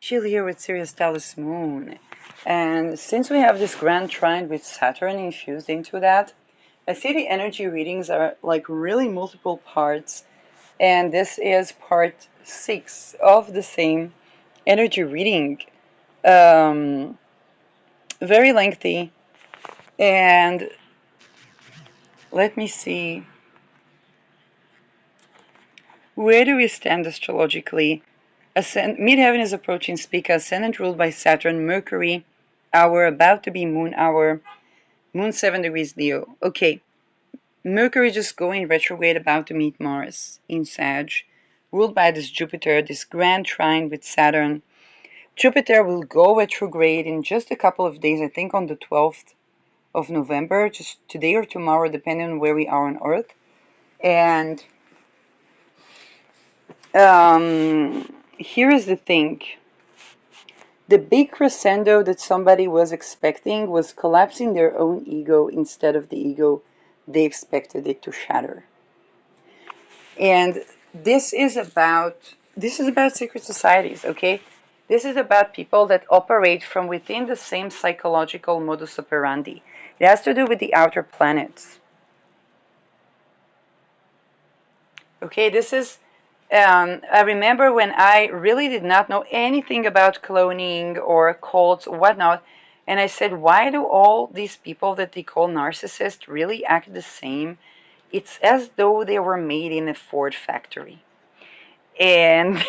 Chill here with Sirius Dallas Moon. And since we have this grand trine with Saturn infused into that, I see the energy readings are like really multiple parts. And this is part 6 of the same energy reading. Um, Very lengthy. And let me see. Where do we stand astrologically? Midheaven is approaching Spica, ascendant ruled by Saturn, Mercury, hour about to be moon hour, moon 7 degrees Leo. Okay, Mercury just going retrograde, about to meet Mars in Sag, ruled by this Jupiter, this grand trine with Saturn. Jupiter will go retrograde in just a couple of days, I think on the 12th of November, just today or tomorrow, depending on where we are on Earth. And here is the thing. The big crescendo that somebody was expecting was collapsing their own ego instead of the ego they expected it to shatter. And this is about secret societies, okay? This is about people that operate from within the same psychological modus operandi. It has to do with the outer planets. Okay, this is I remember when I really did not know anything about cloning or cults or whatnot, and I said, why do all these people that they call narcissists really act the same? It's as though they were made in a Ford factory. And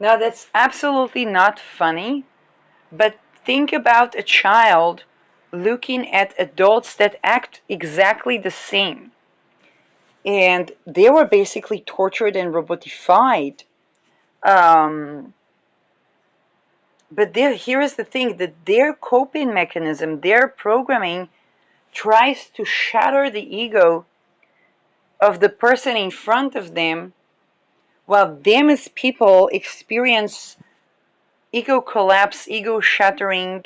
now that's absolutely not funny, but think about a child looking at adults that act exactly the same. And they were basically tortured and robotified. But here is the thing, that their coping mechanism, their programming, tries to shatter the ego of the person in front of them, while them as people experience ego collapse, ego shattering,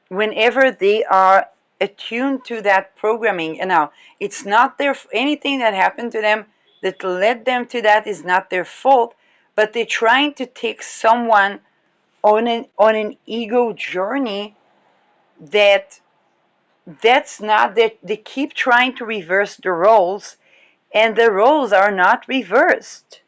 whenever they are attuned to that programming. And now, it's not anything that happened to them that led them to that is not their fault, but they're trying to take someone on an ego journey that's not that. They keep trying to reverse the roles, and the roles are not reversed.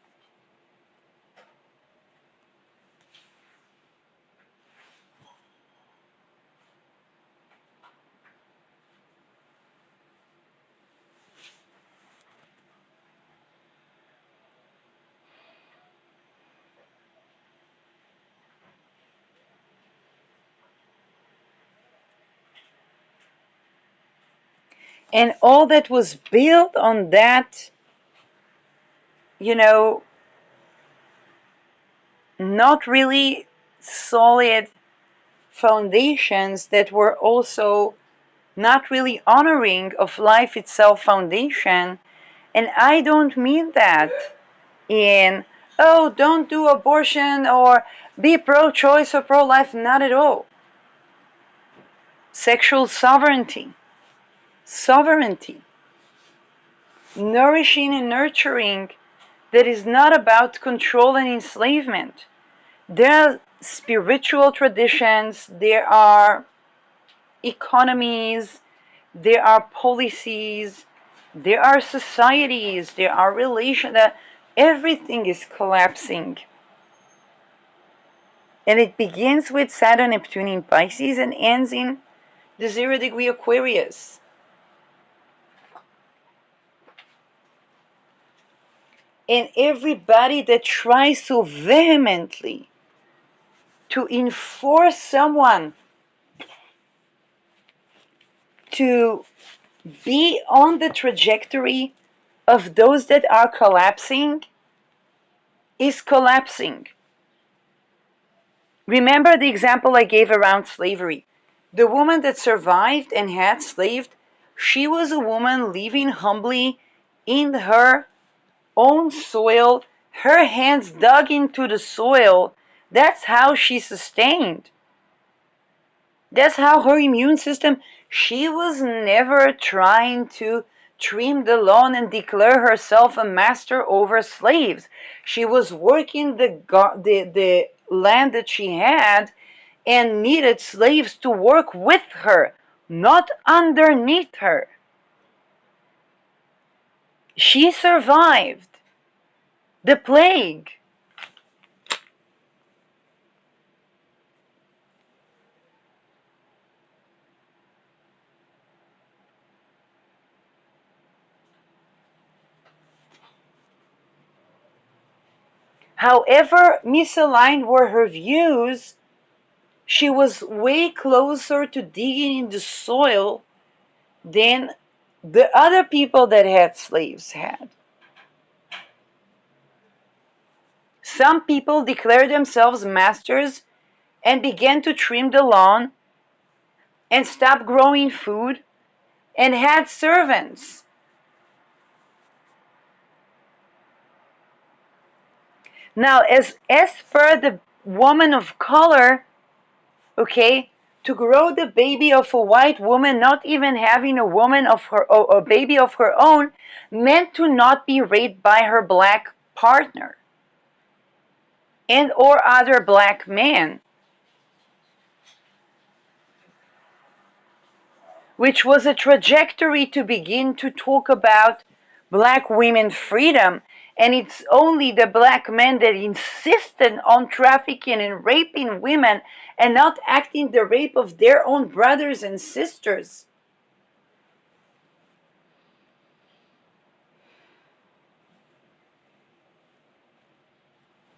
And all that was built on that, you know, not really solid foundations, that were also not really honoring of life itself foundation. And I don't mean that in, oh, don't do abortion or be pro-choice or pro-life, not at all. Sexual sovereignty, nourishing and nurturing, that is not about control and enslavement. There are spiritual traditions, there are economies, there are policies, there are societies, there are relations, that everything is collapsing. And it begins with Saturn Neptune in Pisces and ends in the 0-degree Aquarius. And everybody that tries so vehemently to enforce someone to be on the trajectory of those that are collapsing is collapsing. Remember the example I gave around slavery. The woman that survived and had slaved, she was a woman living humbly in her own soil, her hands dug into the soil. That's how she sustained. That's how her immune system, she was never trying to trim the lawn and declare herself a master over slaves. She was working the land that she had and needed slaves to work with her, not underneath her. She survived the plague. However misaligned were her views, she was way closer to digging in the soil than the other people that had slaves had. Some people declared themselves masters and began to trim the lawn and stop growing food and had servants. Now, as per the woman of color, okay, to grow the baby of a white woman, not even having a woman of her, or a baby of her own, meant to not be raped by her black partner and or other black man, which was a trajectory to begin to talk about black women freedom. And it's only the black men that insisted on trafficking and raping women and not acting the rape of their own brothers and sisters.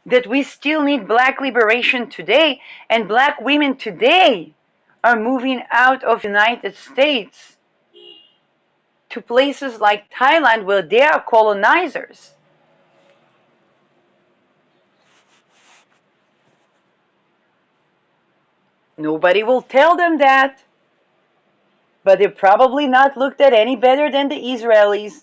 That we still need black liberation today, and black women today are moving out of the United States to places like Thailand where they are colonizers. Nobody will tell them that, but they're probably not looked at any better than the Israelis.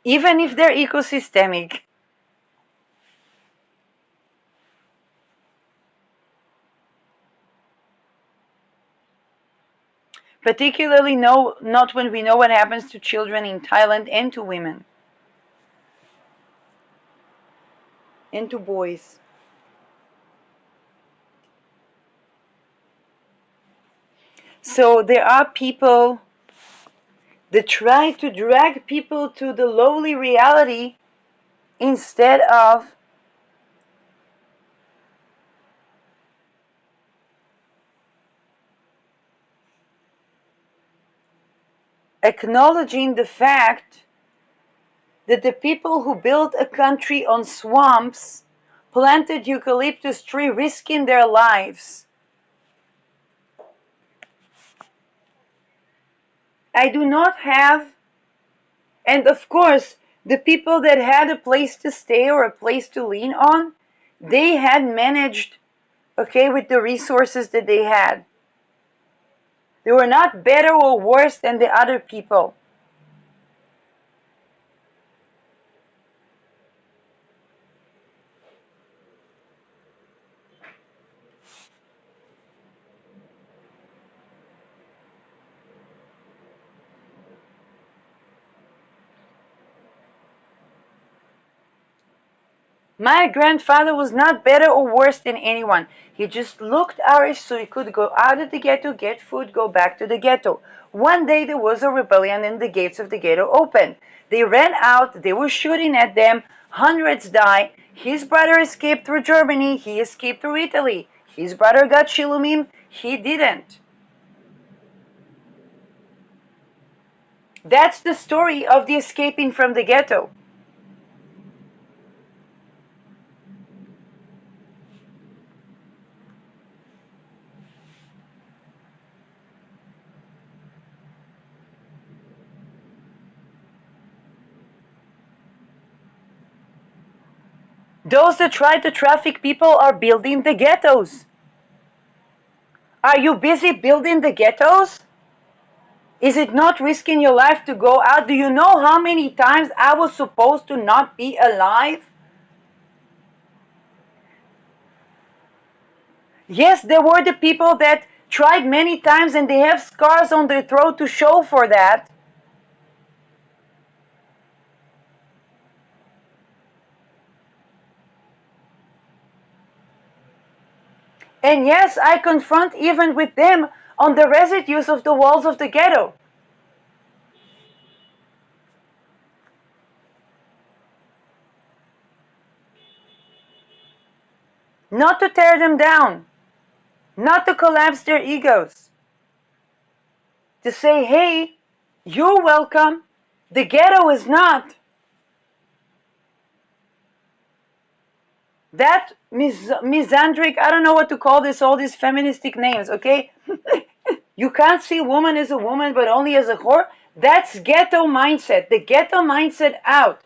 Even if they're ecosystemic. Particularly not when we know what happens to children in Thailand and to women and to boys. So there are people that try to drag people to the lowly reality instead of acknowledging the fact that the people who built a country on swamps, planted eucalyptus tree, risking their lives. I do not have, and of course, the people that had a place to stay or a place to lean on, they had managed, okay, with the resources that they had. They were not better or worse than the other people. My grandfather was not better or worse than anyone. He just looked Irish so he could go out of the ghetto, get food, go back to the ghetto. One day there was a rebellion and the gates of the ghetto opened. They ran out, they were shooting at them, hundreds died. His brother escaped through Germany, he escaped through Italy. His brother got shilumim, he didn't. That's the story of the escaping from the ghetto. Those that try to traffic people are building the ghettos. Are you busy building the ghettos? Is it not risking your life to go out? Do you know how many times I was supposed to not be alive? Yes, there were the people that tried many times and they have scars on their throat to show for that. And yes, I confront even with them on the residues of the walls of the ghetto. Not to tear them down, not to collapse their egos, to say, hey, you're welcome, the ghetto is not. That misandric, I don't know what to call this, all these feministic names, okay? You can't see a woman as a woman, but only as a whore. That's ghetto mindset. The ghetto mindset out.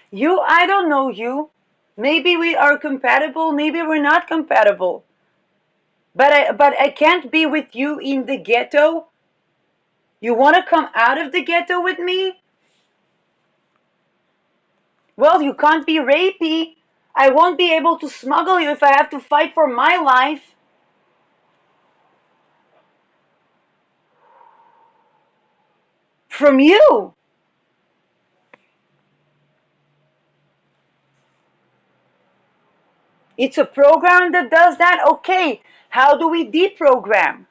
You, I don't know you. Maybe we are compatible, maybe we're not compatible. But I can't be with you in the ghetto. You want to come out of the ghetto with me? Well, you can't be rapey. I won't be able to smuggle you if I have to fight for my life. From you. It's a program that does that. Okay, how do we deprogram?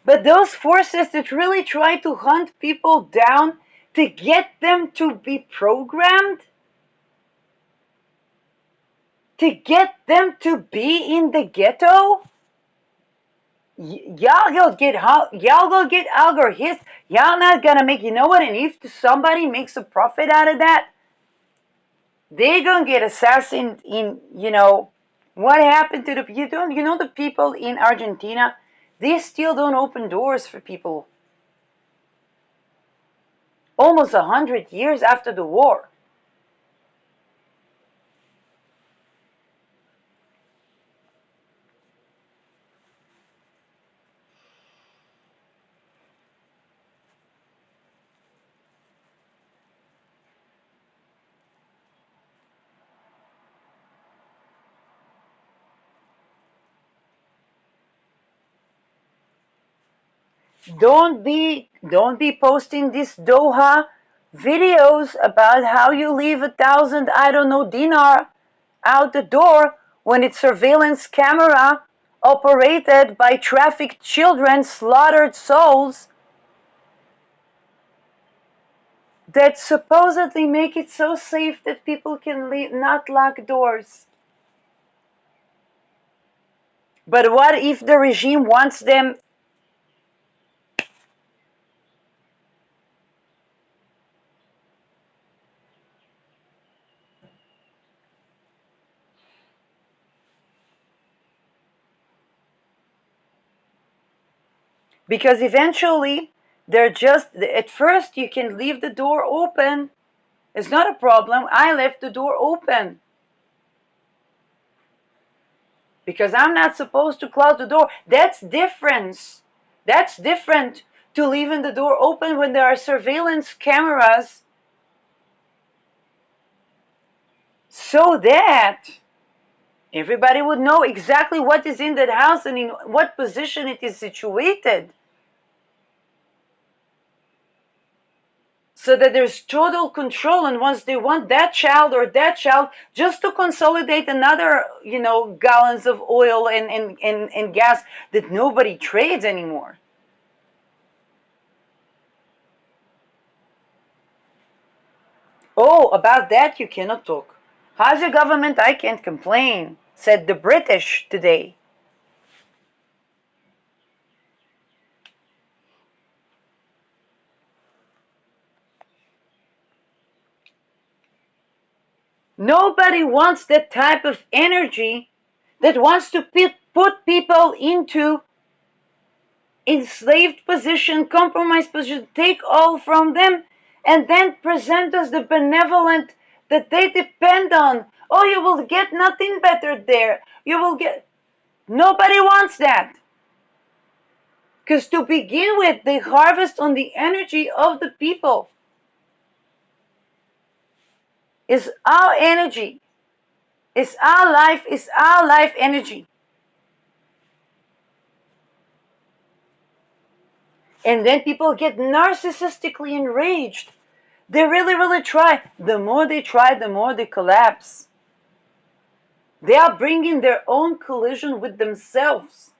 But those forces that really try to hunt people down to get them to be programmed, to get them to be in the ghetto, y'all go get algorithms. Y'all not gonna make. You know what? And if somebody makes a profit out of that, they gonna get assassinated. In what happened to the the people in Argentina? They still don't open doors for people. Almost 100 years after the war. Don't be posting these Doha videos about how you leave 1,000, I don't know, dinar out the door when it's surveillance camera operated by trafficked children, slaughtered souls that supposedly make it so safe that people can not lock doors. But what if the regime wants them? Because eventually they're just, at first you can leave the door open. It's not a problem. I left the door open because I'm not supposed to close the door. That's different. That's different to leaving the door open when there are surveillance cameras so that everybody would know exactly what is in that house and in what position it is situated. So that there's total control, and once they want that child or that child, just to consolidate another gallons of oil and gas that nobody trades anymore. Oh, about that you cannot talk. How's your government? I can't complain, said the British today. Nobody wants that type of energy that wants to put people into enslaved position, compromised position, take all from them, and then present us the benevolent that they depend on. Oh, you will get nothing better there. You will get. Nobody wants that. Because to begin with, they harvest on the energy of the people. It's our energy. It's our life. It's our life energy. And then people get narcissistically enraged. They really, really try. The more they try, the more they collapse. They are bringing their own collision with themselves.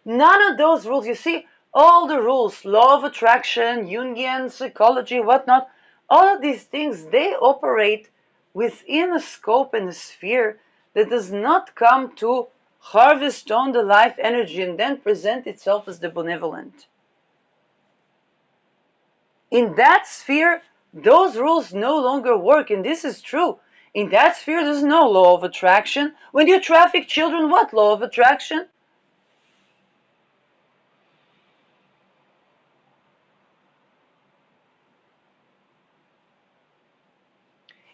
None of those rules, you see, all the rules, law of attraction, Jungian psychology, whatnot, all of these things, they operate within a scope and a sphere that does not come to harvest on the life energy and then present itself as the benevolent. In that sphere, those rules no longer work, and this is true. In that sphere, there's no law of attraction. When you traffic children, what law of attraction?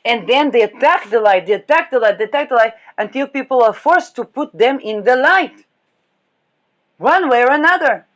And then they attack the light, they attack the light, they attack the light until people are forced to put them in the light, one way or another.